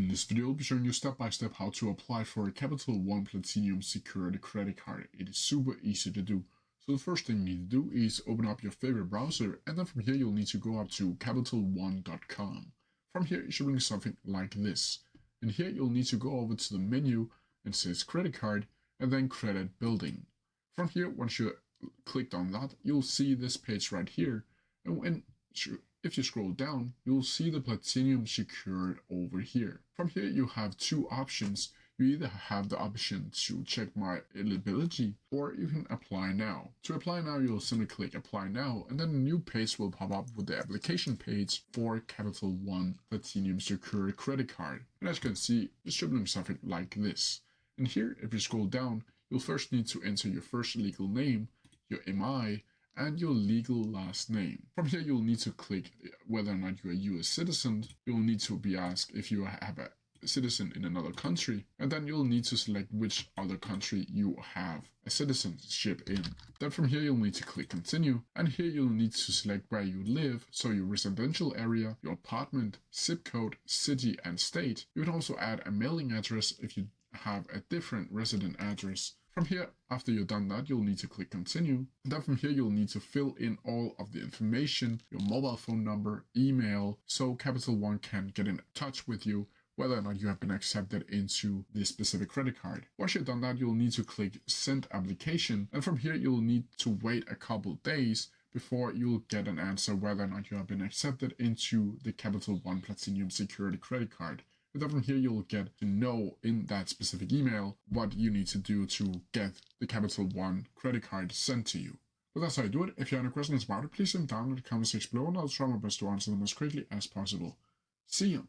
this video, I'll be showing you step by step how to apply for a Capital One Platinum secured credit card. It is super easy to do. So the first thing you need to do is open up your favorite browser, and then from here you'll need to go up to capitalone.com. From here it should bring something like this. And here you'll need to go over to the menu and says credit card and then credit building. From here, once you clicked on that, you'll see this page right here. And if you scroll down, you'll see the Platinum secured over here. From here, you have two options. You either have the option to check my eligibility, or you can apply now. To apply now, you'll simply click apply now, and then a new page will pop up with the application page for Capital One Platinum secured credit card. And as you can see, it should look something like this. And here, if you scroll down, you'll first need to enter your first legal name, your MI, and your legal last name. From here, you'll need to click whether or not you're a US citizen. You'll need to be asked if you have a citizen in another country, and then you'll need to select which other country you have a citizenship in. Then from here, you'll need to click continue, and here you'll need to select where you live, so your residential area, your apartment, zip code, city, and state. You can also add a mailing address if you have a different resident address. From here, after you've done that, you'll need to click continue. And then from here, you'll need to fill in all of the information, your mobile phone number, email, so Capital One can get in touch with you whether or not you have been accepted into this specific credit card. Once you've done that, you'll need to click send application. And from here, you'll need to wait a couple days before you'll get an answer whether or not you have been accepted into the Capital One Platinum secured credit card. But then from here, you'll get to know in that specific email what you need to do to get the Capital One credit card sent to you. But that's how you do it. If you have any questions about it, please send them down in the comments section below, and I'll try my best to answer them as quickly as possible. See you!